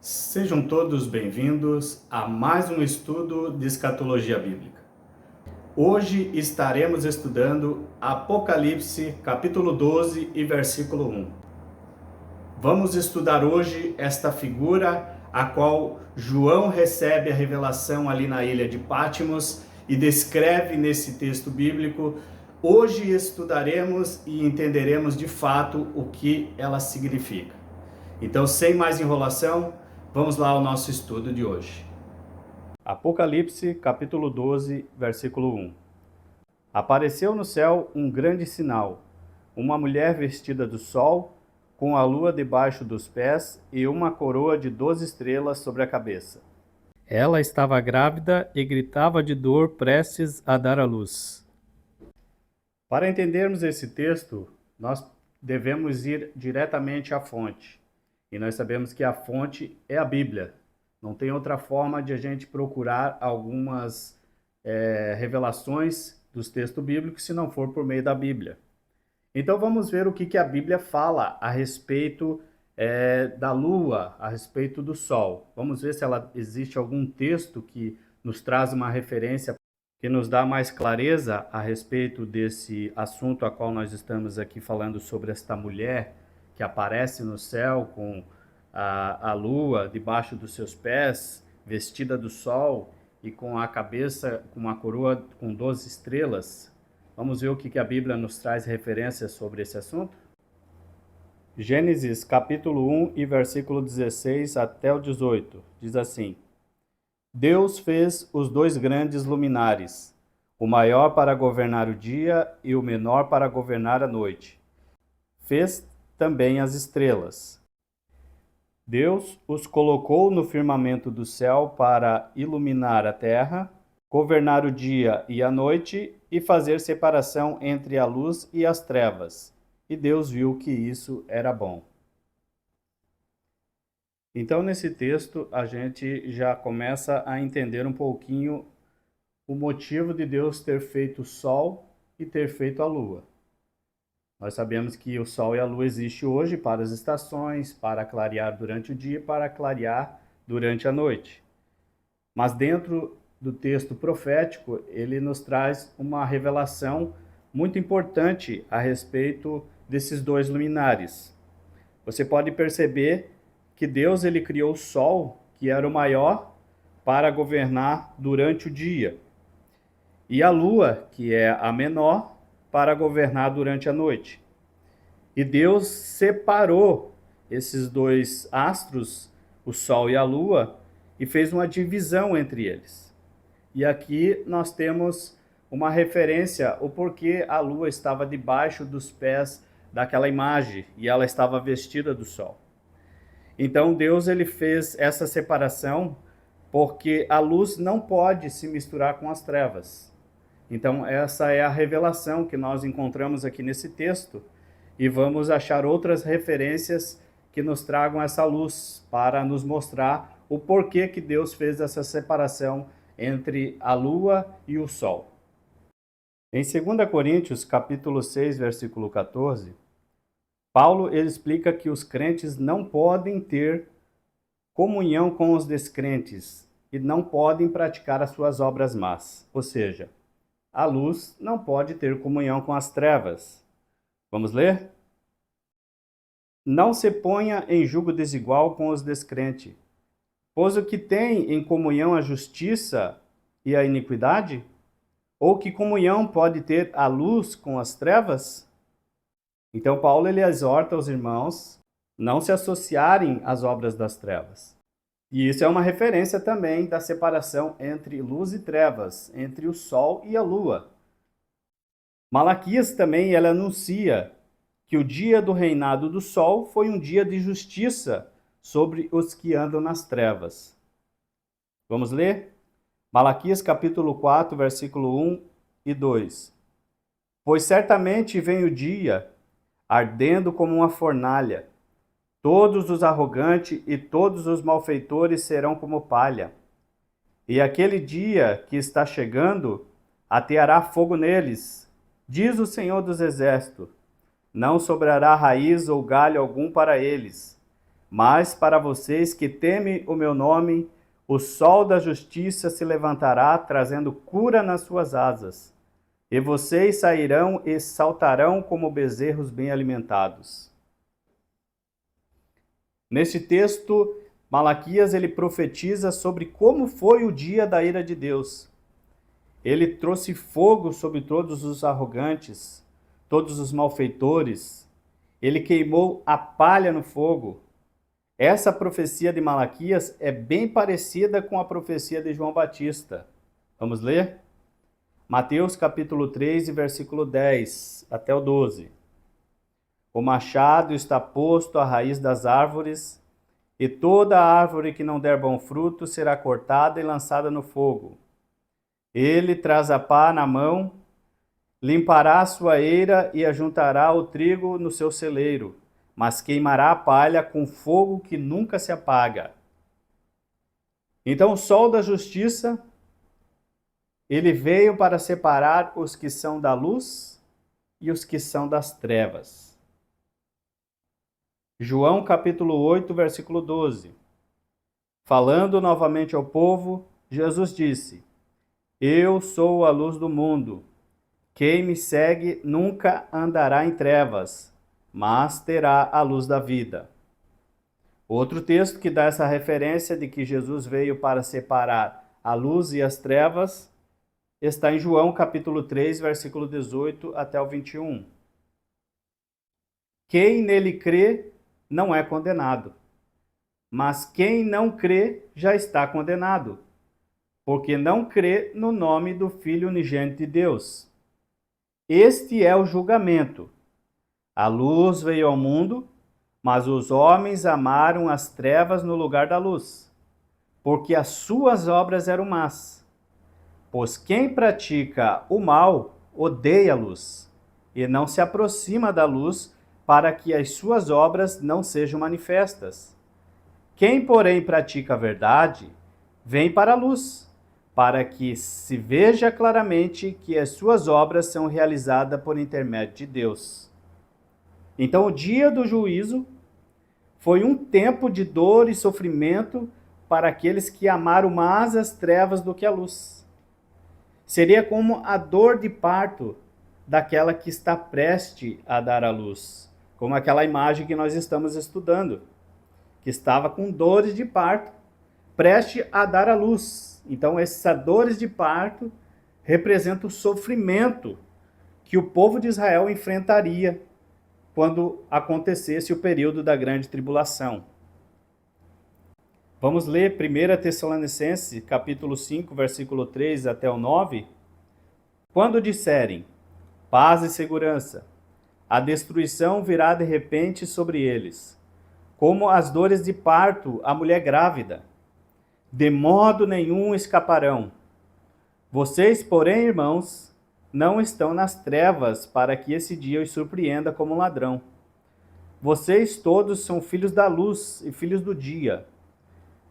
Sejam todos bem-vindos a mais um estudo de escatologia bíblica. Hoje estaremos estudando Apocalipse, capítulo 12 e versículo 1. Vamos estudar hoje esta figura a qual João recebe a revelação ali na ilha de Patmos e descreve nesse texto bíblico. Hoje estudaremos e entenderemos de fato o que ela significa. Então, sem mais enrolação, vamos lá ao nosso estudo de hoje. Apocalipse, capítulo 12, versículo 1. Apareceu no céu um grande sinal, uma mulher vestida do sol, com a lua debaixo dos pés e uma coroa de 12 estrelas sobre a cabeça. Ela estava grávida e gritava de dor, prestes a dar à luz. Para entendermos esse texto, nós devemos ir diretamente à fonte. E nós sabemos que a fonte é a Bíblia. Não tem outra forma de a gente procurar algumas revelações dos textos bíblicos se não for por meio da Bíblia. Então vamos ver o que a Bíblia fala a respeito da lua, a respeito do sol. Vamos ver se existe algum texto que nos traz uma referência que nos dá mais clareza a respeito desse assunto a qual nós estamos aqui falando sobre esta mulher que aparece no céu com a lua debaixo dos seus pés, vestida do sol e com a cabeça, com uma coroa com 12 estrelas. Vamos ver o que a Bíblia nos traz referências sobre esse assunto? Gênesis capítulo 1 e versículo 16 até o 18, diz assim: Deus fez os dois grandes luminares, o maior para governar o dia e o menor para governar a noite. Fez também as estrelas. Deus os colocou no firmamento do céu para iluminar a terra, governar o dia e a noite e fazer separação entre a luz e as trevas. E Deus viu que isso era bom. Então, nesse texto, a gente já começa a entender um pouquinho o motivo de Deus ter feito o sol e ter feito a lua. Nós sabemos que o sol e a lua existem hoje para as estações, para clarear durante o dia e para clarear durante a noite. Mas dentro do texto profético, ele nos traz uma revelação muito importante a respeito desses dois luminares. Você pode perceber que Deus ele criou o sol, que era o maior, para governar durante o dia, e a lua, que é a menor, para governar durante a noite. E Deus separou esses dois astros, o sol e a lua, e fez uma divisão entre eles. E aqui nós temos uma referência, o porquê a lua estava debaixo dos pés daquela imagem, e ela estava vestida do sol. Então Deus ele fez essa separação porque a luz não pode se misturar com as trevas. Então essa é a revelação que nós encontramos aqui nesse texto e vamos achar outras referências que nos tragam essa luz para nos mostrar o porquê que Deus fez essa separação entre a lua e o sol. Em 2 Coríntios, capítulo 6, versículo 14, Paulo ele explica que os crentes não podem ter comunhão com os descrentes e não podem praticar as suas obras más. Ou seja, a luz não pode ter comunhão com as trevas. Vamos ler? Não se ponha em julgo desigual com os descrentes, pois o que tem em comunhão a justiça e a iniquidade? Ou que comunhão pode ter a luz com as trevas? Então Paulo ele exorta os irmãos não se associarem às obras das trevas. E isso é uma referência também da separação entre luz e trevas, entre o sol e a lua. Malaquias também ela anuncia que o dia do reinado do sol foi um dia de justiça sobre os que andam nas trevas. Vamos ler? Malaquias capítulo 4, versículo 1 e 2. Pois certamente vem o dia, ardendo como uma fornalha. Todos os arrogantes e todos os malfeitores serão como palha. E aquele dia que está chegando, ateará fogo neles, diz o Senhor dos Exércitos. Não sobrará raiz ou galho algum para eles, Mas para vocês que temem o meu nome, o sol da justiça se levantará, trazendo cura nas suas asas. E vocês sairão e saltarão como bezerros bem alimentados. Neste texto, Malaquias ele profetiza sobre como foi o dia da ira de Deus. Ele trouxe fogo sobre todos os arrogantes, todos os malfeitores. Ele queimou a palha no fogo. Essa profecia de Malaquias é bem parecida com a profecia de João Batista. Vamos ler? Mateus capítulo 3, versículo 10 até o 12. O machado está posto à raiz das árvores, e toda árvore que não der bom fruto será cortada e lançada no fogo. Ele traz a pá na mão, limpará a sua eira e ajuntará o trigo no seu celeiro, mas queimará a palha com fogo que nunca se apaga. Então o sol da justiça, ele veio para separar os que são da luz e os que são das trevas. João capítulo 8, versículo 12. Falando novamente ao povo, Jesus disse: Eu sou a luz do mundo. Quem me segue nunca andará em trevas, mas terá a luz da vida. Outro texto que dá essa referência de que Jesus veio para separar a luz e as trevas está em João capítulo 3, versículo 18 até o 21. Quem nele crê não é condenado, mas quem não crê já está condenado, porque não crê no nome do Filho unigênito de Deus. Este é o julgamento. A luz veio ao mundo, mas os homens amaram as trevas no lugar da luz, porque as suas obras eram más. Pois quem pratica o mal odeia a luz, e não se aproxima da luz, para que as suas obras não sejam manifestas. Quem, porém, pratica a verdade, vem para a luz, para que se veja claramente que as suas obras são realizadas por intermédio de Deus. Então, o dia do juízo foi um tempo de dor e sofrimento para aqueles que amaram mais as trevas do que a luz. Seria como a dor de parto daquela que está prestes a dar à luz, como aquela imagem que nós estamos estudando, que estava com dores de parto, prestes a dar à luz. Então, essas dores de parto representam o sofrimento que o povo de Israel enfrentaria quando acontecesse o período da grande tribulação. Vamos ler 1 Tessalonicenses, capítulo 5, versículo 3 até o 9. Quando disserem paz e segurança, a destruição virá de repente sobre eles, como as dores de parto à mulher grávida. De modo nenhum escaparão. Vocês, porém, irmãos, não estão nas trevas para que esse dia os surpreenda como um ladrão. Vocês todos são filhos da luz e filhos do dia.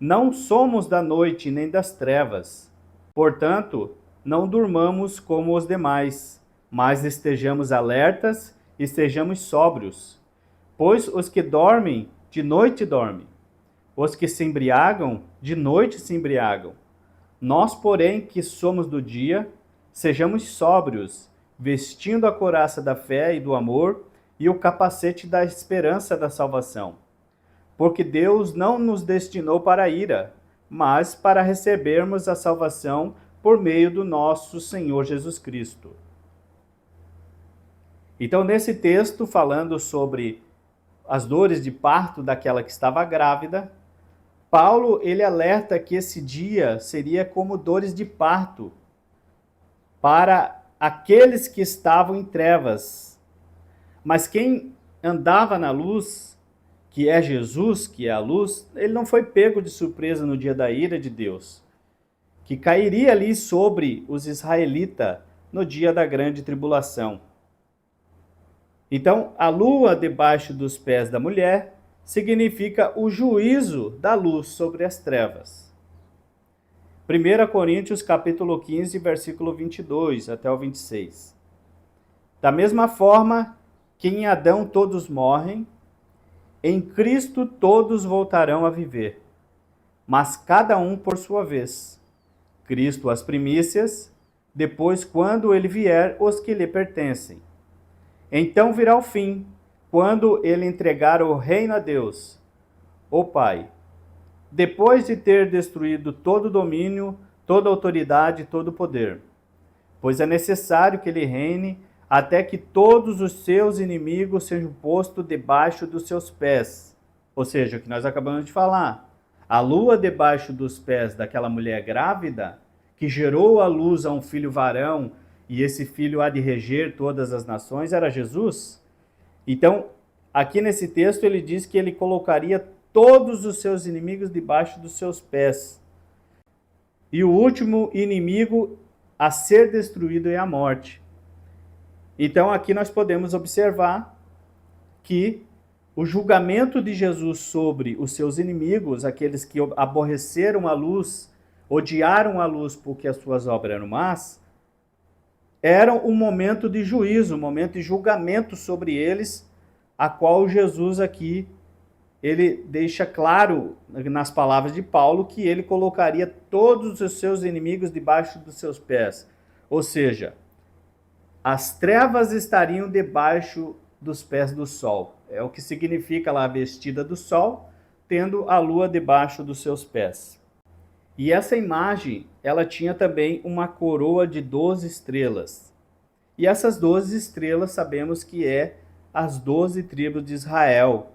Não somos da noite nem das trevas. Portanto, não durmamos como os demais, mas estejamos alertas e sejamos sóbrios. Pois os que dormem, de noite dormem. Os que se embriagam, de noite se embriagam. Nós, porém, que somos do dia, sejamos sóbrios, vestindo a couraça da fé e do amor e o capacete da esperança da salvação. Porque Deus não nos destinou para a ira, mas para recebermos a salvação por meio do nosso Senhor Jesus Cristo. Então, nesse texto, falando sobre as dores de parto daquela que estava grávida, Paulo, ele alerta que esse dia seria como dores de parto para aqueles que estavam em trevas. Mas quem andava na luz, que é Jesus, que é a luz, ele não foi pego de surpresa no dia da ira de Deus, que cairia ali sobre os israelitas no dia da grande tribulação. Então, a lua debaixo dos pés da mulher significa o juízo da luz sobre as trevas. 1 Coríntios capítulo 15, versículo 22 até o 26. Da mesma forma que em Adão todos morrem, Em Cristo todos voltarão a viver, mas cada um por sua vez. Cristo as primícias, depois, quando ele vier, os que lhe pertencem. Então virá o fim, quando ele entregar o reino a Deus, o Pai, depois de ter destruído todo domínio, toda autoridade e todo poder. Pois é necessário que ele reine até que todos os seus inimigos sejam postos debaixo dos seus pés. Ou seja, o que nós acabamos de falar. A lua debaixo dos pés daquela mulher grávida, que gerou a luz a um filho varão, e esse filho há de reger todas as nações, era Jesus. Então, aqui nesse texto ele diz que ele colocaria todos os seus inimigos debaixo dos seus pés. E o último inimigo a ser destruído é a morte. Então aqui nós podemos observar que o julgamento de Jesus sobre os seus inimigos, aqueles que aborreceram a luz, odiaram a luz porque as suas obras eram más, era um momento de juízo, um momento de julgamento sobre eles, a qual Jesus aqui, ele deixa claro nas palavras de Paulo que ele colocaria todos os seus inimigos debaixo dos seus pés. Ou seja, as trevas estariam debaixo dos pés do sol. É o que significa lá a vestida do sol, tendo a lua debaixo dos seus pés. E essa imagem, ela tinha também uma coroa de 12 estrelas. E essas 12 estrelas sabemos que é as 12 tribos de Israel,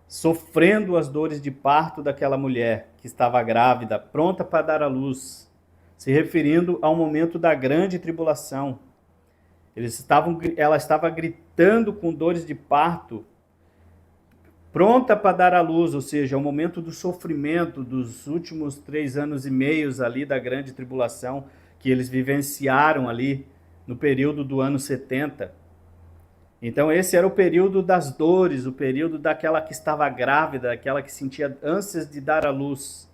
sofrendo as dores de parto daquela mulher que estava grávida, pronta para dar à luz, se referindo ao momento da grande tribulação. Ela estava gritando com dores de parto, pronta para dar à luz, ou seja, o momento do sofrimento dos últimos 3 anos e meio ali da grande tribulação que eles vivenciaram ali no período do ano 70. Então esse era o período das dores, o período daquela que estava grávida, aquela que sentia ânsias de dar à luz.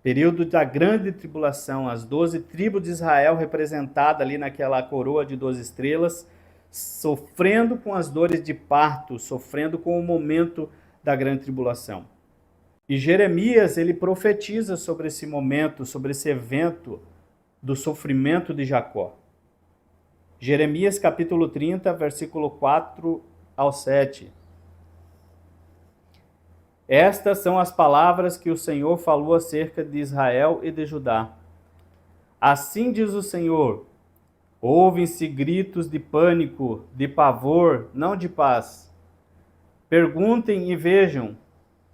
Período da grande tribulação, as 12 tribos de Israel representadas ali naquela coroa de 12 estrelas, sofrendo com as dores de parto, sofrendo com o momento da grande tribulação. E Jeremias, ele profetiza sobre esse momento, sobre esse evento do sofrimento de Jacó. Jeremias capítulo 30, versículo 4 ao 7. Estas são as palavras que o Senhor falou acerca de Israel e de Judá. Assim diz o Senhor: ouvem-se gritos de pânico, de pavor, não de paz. Perguntem e vejam: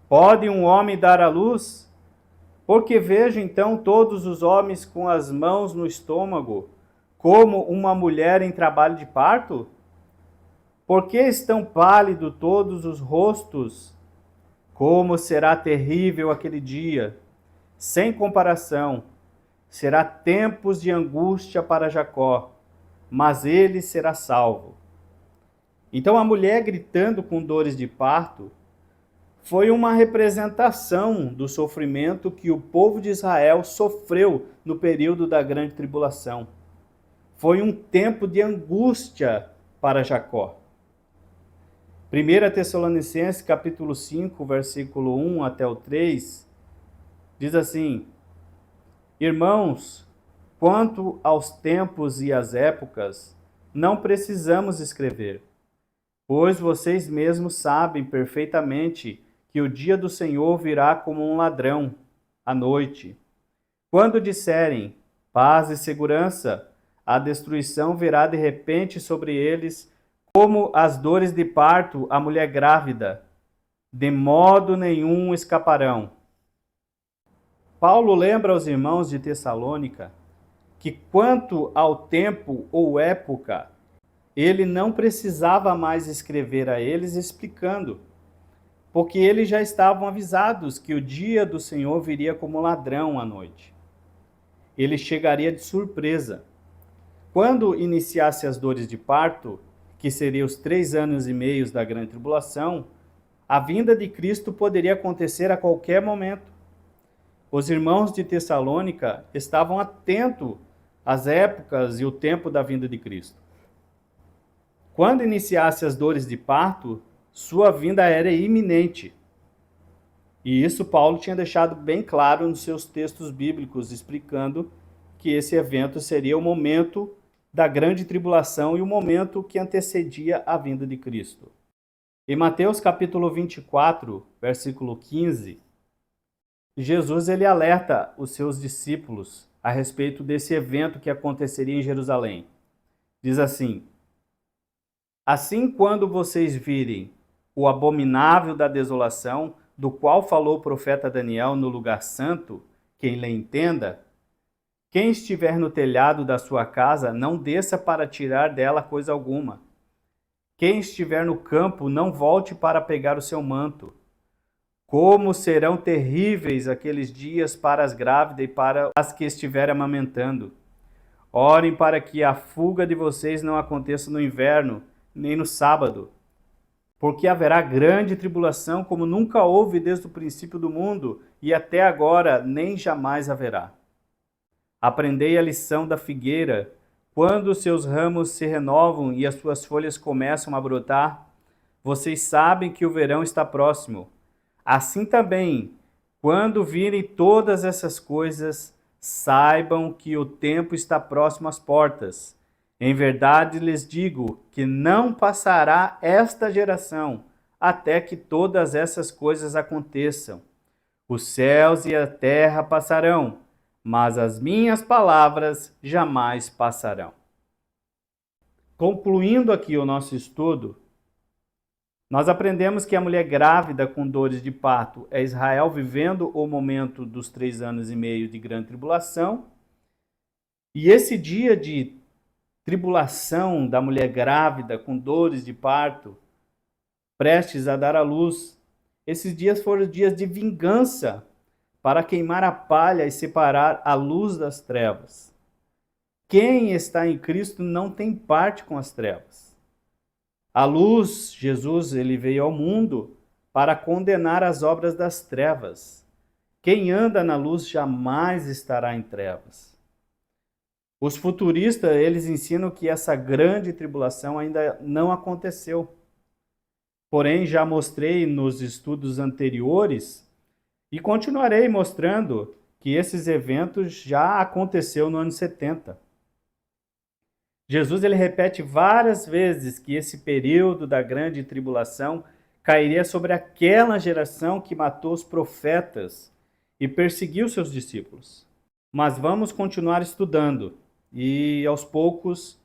pode um homem dar à luz? Porque vejo então todos os homens com as mãos no estômago, como uma mulher em trabalho de parto? Por que estão pálidos todos os rostos? Como será terrível aquele dia! Sem comparação, será tempos de angústia para Jacó, mas ele será salvo. Então a mulher gritando com dores de parto foi uma representação do sofrimento que o povo de Israel sofreu no período da grande tribulação. Foi um tempo de angústia para Jacó. 1 Tessalonicenses capítulo 5, versículo 1 até o 3, diz assim: irmãos, quanto aos tempos e às épocas, não precisamos escrever, pois vocês mesmos sabem perfeitamente que o dia do Senhor virá como um ladrão, à noite. Quando disserem paz e segurança, a destruição virá de repente sobre eles, como as dores de parto à mulher grávida, de modo nenhum escaparão. Paulo lembra aos irmãos de Tessalônica que quanto ao tempo ou época, ele não precisava mais escrever a eles explicando, porque eles já estavam avisados que o dia do Senhor viria como ladrão à noite. Ele chegaria de surpresa. Quando iniciasse as dores de parto, que seriam os 3 anos e meio da grande tribulação, a vinda de Cristo poderia acontecer a qualquer momento. Os irmãos de Tessalônica estavam atentos às épocas e o tempo da vinda de Cristo. Quando iniciasse as dores de parto Sua vinda era iminente. E isso Paulo tinha deixado bem claro nos seus textos bíblicos, explicando que esse evento seria o momento da grande tribulação e o momento que antecedia a vinda de Cristo. Em Mateus capítulo 24, versículo 15, Jesus ele alerta os seus discípulos a respeito desse evento que aconteceria em Jerusalém. Diz assim: assim, quando vocês virem o abominável da desolação, do qual falou o profeta Daniel no lugar santo, quem lhe entenda, quem estiver no telhado da sua casa, não desça para tirar dela coisa alguma. Quem estiver no campo, não volte para pegar o seu manto. Como serão terríveis aqueles dias para as grávidas e para as que estiverem amamentando. Orem para que a fuga de vocês não aconteça no inverno, nem no sábado, porque haverá grande tribulação como nunca houve desde o princípio do mundo, e até agora nem jamais haverá. Aprendei a lição da figueira. Quando os seus ramos se renovam e as suas folhas começam a brotar, vocês sabem que o verão está próximo. Assim também, quando virem todas essas coisas, saibam que o tempo está próximo às portas. Em verdade lhes digo que não passará esta geração até que todas essas coisas aconteçam. Os céus e a terra passarão, mas as minhas palavras jamais passarão. Concluindo aqui o nosso estudo, nós aprendemos que a mulher grávida com dores de parto é Israel vivendo o momento dos 3 anos e meio de grande tribulação. E esse dia de tribulação da mulher grávida com dores de parto, prestes a dar à luz, esses dias foram dias de vingança para queimar a palha e separar a luz das trevas. Quem está em Cristo não tem parte com as trevas. A luz, Jesus, ele veio ao mundo para condenar as obras das trevas. Quem anda na luz jamais estará em trevas. Os futuristas, eles ensinam que essa grande tribulação ainda não aconteceu. Porém, já mostrei nos estudos anteriores e continuarei mostrando que esses eventos já aconteceu no ano 70. Jesus ele repete várias vezes que esse período da grande tribulação cairia sobre aquela geração que matou os profetas e perseguiu seus discípulos. Mas vamos continuar estudando e aos poucos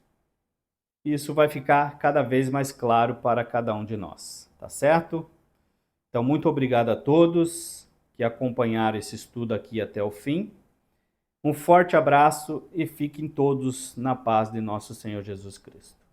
isso vai ficar cada vez mais claro para cada um de nós, tá certo? Então, muito obrigado a todos que acompanharam esse estudo aqui até o fim. Um forte abraço e fiquem todos na paz de nosso Senhor Jesus Cristo.